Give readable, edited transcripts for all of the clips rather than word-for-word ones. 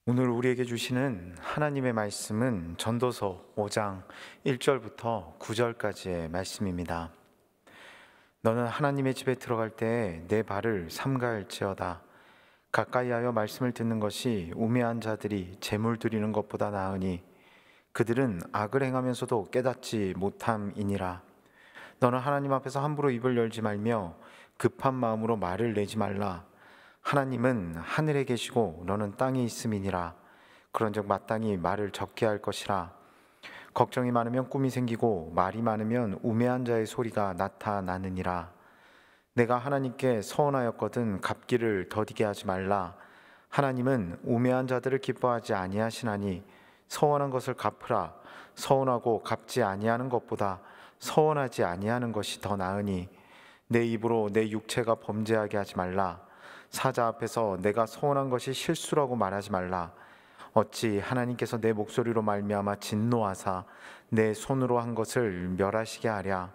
오늘 우리에게 주시는 하나님의 말씀은 전도서 5장 1절부터 9절까지의 말씀입니다. 너는 하나님의 집에 들어갈 때 내 발을 삼가할지어다. 가까이하여 말씀을 듣는 것이 우매한 자들이 재물 드리는 것보다 나으니 그들은 악을 행하면서도 깨닫지 못함이니라. 너는 하나님 앞에서 함부로 입을 열지 말며 급한 마음으로 말을 내지 말라. 하나님은 하늘에 계시고 너는 땅에 있음이니라. 그런즉 마땅히 말을 적게 할 것이라. 걱정이 많으면 꿈이 생기고 말이 많으면 우매한 자의 소리가 나타나느니라. 내가 하나님께 서원하였거든 갚기를 더디게 하지 말라. 하나님은 우매한 자들을 기뻐하지 아니하시나니 서원한 것을 갚으라. 서원하고 갚지 아니하는 것보다 서원하지 아니하는 것이 더 나으니 내 입으로 내 육체가 범죄하게 하지 말라. 사자 앞에서 내가 서원한 것이 실수라고 말하지 말라. 어찌 하나님께서 내 목소리로 말미암아 진노하사 내 손으로 한 것을 멸하시게 하랴.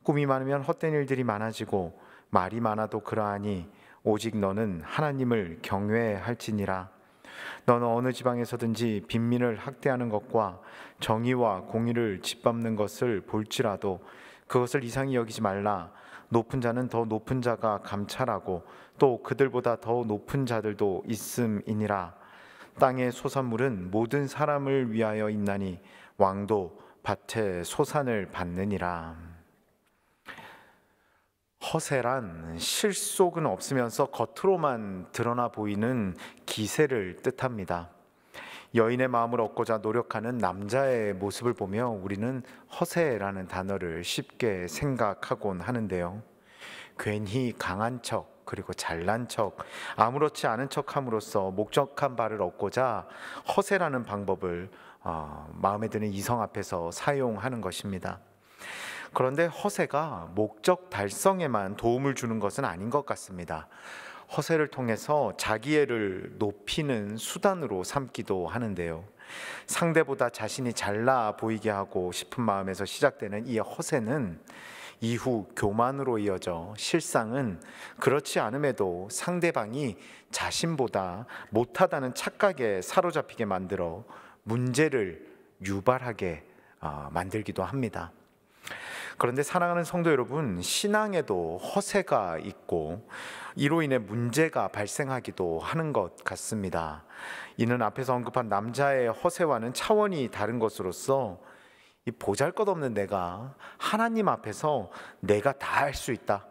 꿈이 많으면 헛된 일들이 많아지고 말이 많아도 그러하니 오직 너는 하나님을 경외할지니라. 너는 어느 지방에서든지 빈민을 학대하는 것과 정의와 공의를 짓밟는 것을 볼지라도 그것을 이상히 여기지 말라. 높은 자는 더 높은 자가 감찰하고 또 그들보다 더 높은 자들도 있음이니라. 땅의 소산물은 모든 사람을 위하여 있나니 왕도 밭의 소산을 받느니라. 허세란 실속은 없으면서 겉으로만 드러나 보이는 기세를 뜻합니다. 여인의 마음을 얻고자 노력하는 남자의 모습을 보며 우리는 허세라는 단어를 쉽게 생각하곤 하는데요. 괜히 강한 척 그리고 잘난 척 아무렇지 않은 척 함으로써 목적한 바를 얻고자 허세라는 방법을 마음에 드는 이성 앞에서 사용하는 것입니다. 그런데 허세가 목적 달성에만 도움을 주는 것은 아닌 것 같습니다. 허세를 통해서 자기애를 높이는 수단으로 삼기도 하는데요. 상대보다 자신이 잘나 보이게 하고 싶은 마음에서 시작되는 이 허세는 이후 교만으로 이어져 실상은 그렇지 않음에도 상대방이 자신보다 못하다는 착각에 사로잡히게 만들어 문제를 유발하게 만들기도 합니다. 그런데 사랑하는 성도 여러분, 신앙에도 허세가 있고 이로 인해 문제가 발생하기도 하는 것 같습니다. 이는 앞에서 언급한 남자의 허세와는 차원이 다른 것으로서 이 보잘것없는 내가 하나님 앞에서 내가 다 할 수 있다,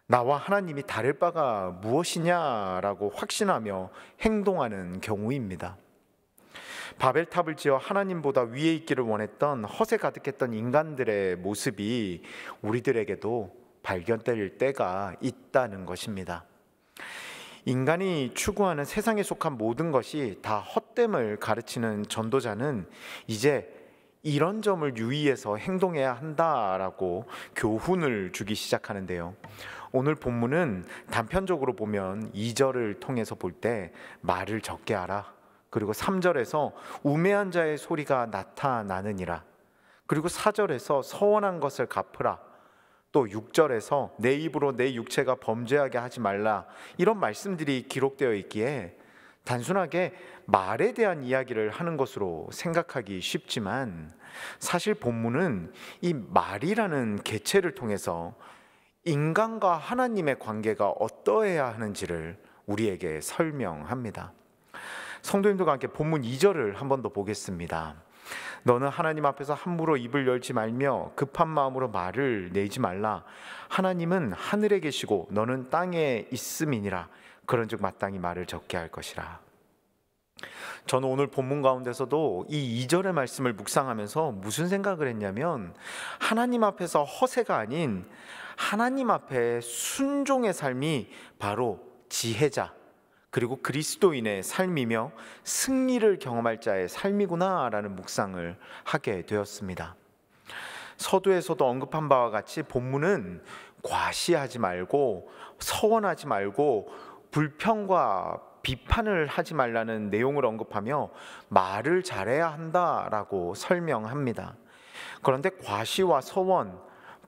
나와 하나님이 다를 바가 무엇이냐라고 확신하며 행동하는 경우입니다. 바벨탑을 지어 하나님보다 위에 있기를 원했던 허세 가득했던 인간들의 모습이 우리들에게도 발견될 때가 있다는 것입니다. 인간이 추구하는 세상에 속한 모든 것이 다 헛됨을 가르치는 전도자는 이제 이런 점을 유의해서 행동해야 한다라고 교훈을 주기 시작하는데요. 오늘 본문은 단편적으로 보면 2절을 통해서 볼 때 말을 적게 하라, 그리고 3절에서 우매한 자의 소리가 나타나느니라, 그리고 4절에서 서원한 것을 갚으라, 또 6절에서 내 입으로 내 육체가 범죄하게 하지 말라, 이런 말씀들이 기록되어 있기에 단순하게 말에 대한 이야기를 하는 것으로 생각하기 쉽지만 사실 본문은 이 말이라는 개체를 통해서 인간과 하나님의 관계가 어떠해야 하는지를 우리에게 설명합니다. 성도님들과 함께 본문 2절을 한 번 더 보겠습니다. 너는 하나님 앞에서 함부로 입을 열지 말며 급한 마음으로 말을 내지 말라. 하나님은 하늘에 계시고 너는 땅에 있음이니라. 그런즉 마땅히 말을 적게 할 것이라. 저는 오늘 본문 가운데서도 이 2절의 말씀을 묵상하면서 무슨 생각을 했냐면, 하나님 앞에서 허세가 아닌 하나님 앞에 순종의 삶이 바로 지혜자 그리고 그리스도인의 삶이며 승리를 경험할 자의 삶이구나라는 묵상을 하게 되었습니다. 서두에서도 언급한 바와 같이 본문은 과시하지 말고 서원하지 말고 불평과 비판을 하지 말라는 내용을 언급하며 말을 잘해야 한다라고 설명합니다. 그런데 과시와 서원,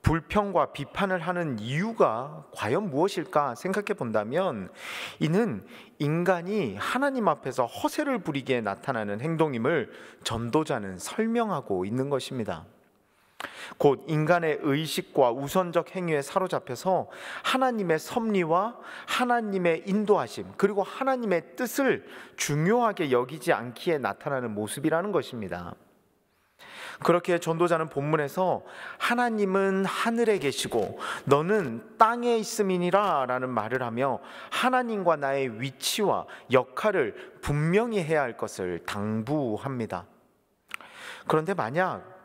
불평과 비판을 하는 이유가 과연 무엇일까 생각해 본다면, 이는 인간이 하나님 앞에서 허세를 부리기에 나타나는 행동임을 전도자는 설명하고 있는 것입니다. 곧 인간의 의식과 우선적 행위에 사로잡혀서 하나님의 섭리와 하나님의 인도하심, 그리고 하나님의 뜻을 중요하게 여기지 않기에 나타나는 모습이라는 것입니다. 그렇게 전도자는 본문에서 하나님은 하늘에 계시고 너는 땅에 있음이니라 라는 말을 하며 하나님과 나의 위치와 역할을 분명히 해야 할 것을 당부합니다. 그런데 만약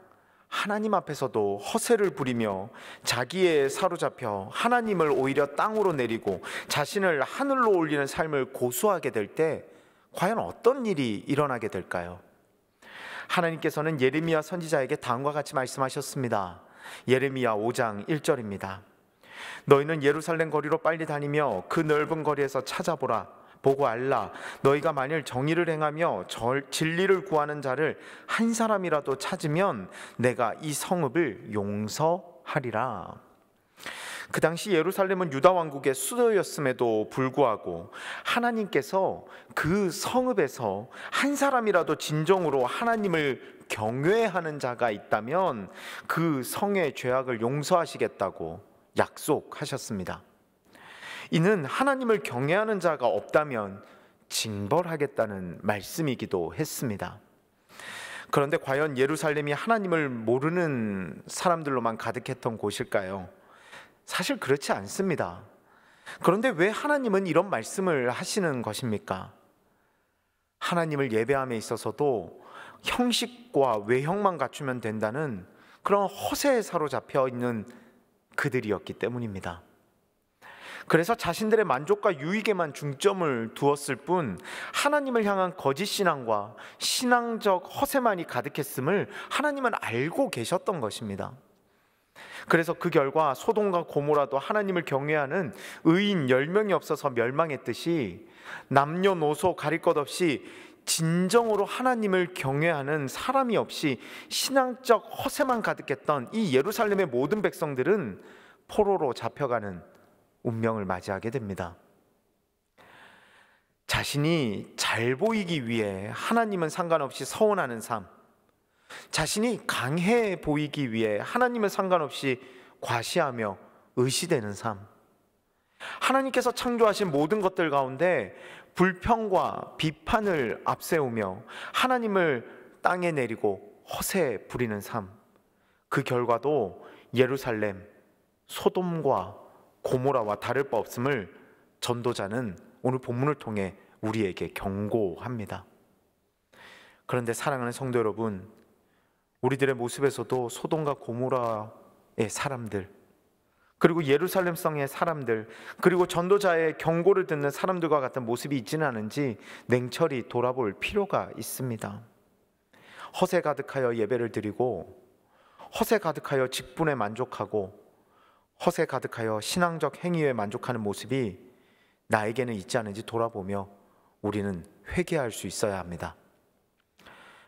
하나님 앞에서도 허세를 부리며 자기에 사로잡혀 하나님을 오히려 땅으로 내리고 자신을 하늘로 올리는 삶을 고수하게 될 때 과연 어떤 일이 일어나게 될까요? 하나님께서는 예레미야 선지자에게 다음과 같이 말씀하셨습니다. 예레미야 5장 1절입니다. 너희는 예루살렘 거리로 빨리 다니며 그 넓은 거리에서 찾아보라. 보고 알라. 너희가 만일 정의를 행하며 진리를 구하는 자를 한 사람이라도 찾으면 내가 이 성읍을 용서하리라. 그 당시 예루살렘은 유다 왕국의 수도였음에도 불구하고 하나님께서 그 성읍에서 한 사람이라도 진정으로 하나님을 경외하는 자가 있다면 그 성의 죄악을 용서하시겠다고 약속하셨습니다. 이는 하나님을 경외하는 자가 없다면 징벌하겠다는 말씀이기도 했습니다. 그런데 과연 예루살렘이 하나님을 모르는 사람들로만 가득했던 곳일까요? 사실 그렇지 않습니다. 그런데 왜 하나님은 이런 말씀을 하시는 것입니까? 하나님을 예배함에 있어서도 형식과 외형만 갖추면 된다는 그런 허세에 사로잡혀 있는 그들이었기 때문입니다. 그래서 자신들의 만족과 유익에만 중점을 두었을 뿐 하나님을 향한 거짓 신앙과 신앙적 허세만이 가득했음을 하나님은 알고 계셨던 것입니다. 그래서 그 결과 소돔과 고모라도 하나님을 경외하는 의인 10명이 없어서 멸망했듯이 남녀노소 가릴 것 없이 진정으로 하나님을 경외하는 사람이 없이 신앙적 허세만 가득했던 이 예루살렘의 모든 백성들은 포로로 잡혀가는 운명을 맞이하게 됩니다. 자신이 잘 보이기 위해 하나님은 상관없이 서운하는 삶, 자신이 강해 보이기 위해 하나님은 상관없이 과시하며 의시되는 삶, 하나님께서 창조하신 모든 것들 가운데 불평과 비판을 앞세우며 하나님을 땅에 내리고 허세 부리는 삶, 그 결과도 예루살렘, 소돔과 고모라와 다를 바 없음을 전도자는 오늘 본문을 통해 우리에게 경고합니다. 그런데 사랑하는 성도 여러분, 우리들의 모습에서도 소돔과 고모라의 사람들, 그리고 예루살렘 성의 사람들, 그리고 전도자의 경고를 듣는 사람들과 같은 모습이 있지는 않은지 냉철히 돌아볼 필요가 있습니다. 허세 가득하여 예배를 드리고, 허세 가득하여 직분에 만족하고, 허세 가득하여 신앙적 행위에 만족하는 모습이 나에게는 있지 않은지 돌아보며 우리는 회개할 수 있어야 합니다.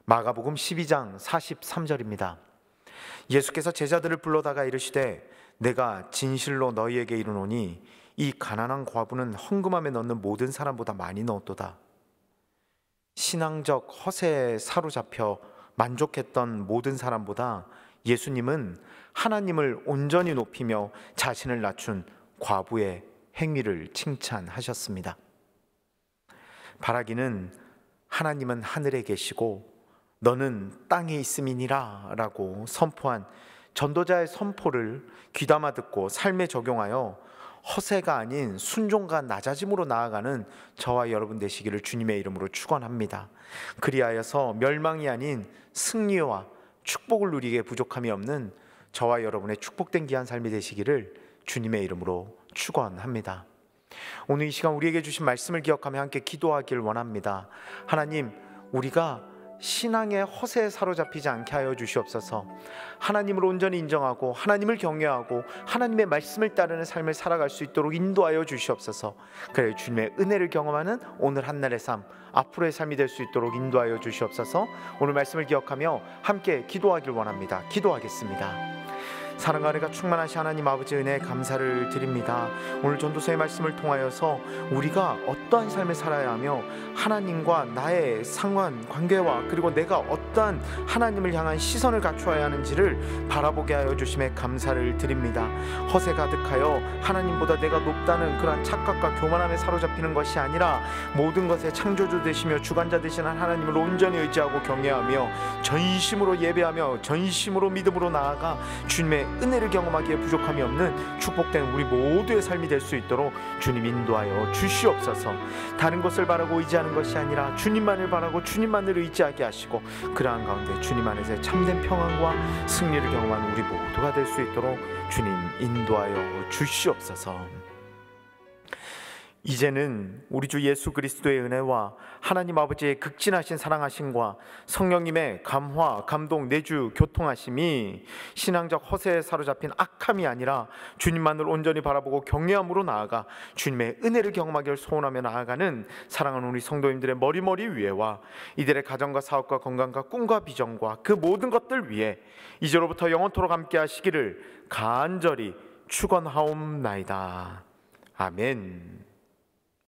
마가복음 12장 43절입니다. 예수께서 제자들을 불러다가 이르시되 내가 진실로 너희에게 이르노니 이 가난한 과부는 헌금함에 넣는 모든 사람보다 많이 넣었도다. 신앙적 허세에 사로잡혀 만족했던 모든 사람보다 예수님은 하나님을 온전히 높이며 자신을 낮춘 과부의 행위를 칭찬하셨습니다. 바라기는 하나님은 하늘에 계시고 너는 땅에 있음이니라 라고 선포한 전도자의 선포를 귀담아 듣고 삶에 적용하여 허세가 아닌 순종과 낮아짐으로 나아가는 저와 여러분 되시기를 주님의 이름으로 축원합니다. 그리하여서 멸망이 아닌 승리와 축복을 누리기에 부족함이 없는 저와 여러분의 축복된 귀한 삶이 되시기를 주님의 이름으로 축원합니다. 오늘 이 시간 우리에게 주신 말씀을 기억하며 함께 기도하길 원합니다. 하나님, 우리가 신앙의 허세에 사로잡히지 않게 하여 주시옵소서. 하나님을 온전히 인정하고 하나님을 경외하고 하나님의 말씀을 따르는 삶을 살아갈 수 있도록 인도하여 주시옵소서. 그래 주님의 은혜를 경험하는 오늘 한날의 삶, 앞으로의 삶이 될 수 있도록 인도하여 주시옵소서. 오늘 말씀을 기억하며 함께 기도하길 원합니다. 기도하겠습니다. 사랑과 은혜가 충만하신 하나님 아버지 은혜에 감사를 드립니다. 오늘 전도서의 말씀을 통하여서 우리가 어떠한 삶을 살아야 하며 하나님과 나의 상관 관계와 그리고 내가 어떠한 하나님을 향한 시선을 갖추어야 하는지를 바라보게 하여 주심에 감사를 드립니다. 허세 가득하여 하나님보다 내가 높다는 그러한 착각과 교만함에 사로잡히는 것이 아니라 모든 것의 창조주 되시며 주관자 되시는 하나님을 온전히 의지하고 경외하며 전심으로 예배하며 전심으로 믿음으로 나아가 주님의 은혜를 경험하기에 부족함이 없는 축복된 우리 모두의 삶이 될 수 있도록 주님 인도하여 주시옵소서. 다른 것을 바라고 의지하는 것이 아니라 주님만을 바라고 주님만을 의지하게 하시고 그러한 가운데 주님 안에서 참된 평안과 승리를 경험하는 우리 모두가 될 수 있도록 주님 인도하여 주시옵소서. 이제는 우리 주 예수 그리스도의 은혜와 하나님 아버지의 극진하신 사랑하심과 성령님의 감화, 감동, 내주, 교통하심이 신앙적 허세에 사로잡힌 악함이 아니라 주님만을 온전히 바라보고 경외함으로 나아가 주님의 은혜를 경험하기를 소원하며 나아가는 사랑하는 우리 성도님들의 머리머리 위에와 이들의 가정과 사업과 건강과 꿈과 비전과 그 모든 것들 위에 이제로부터 영원토록 함께 하시기를 간절히 축원하옵나이다. 아멘.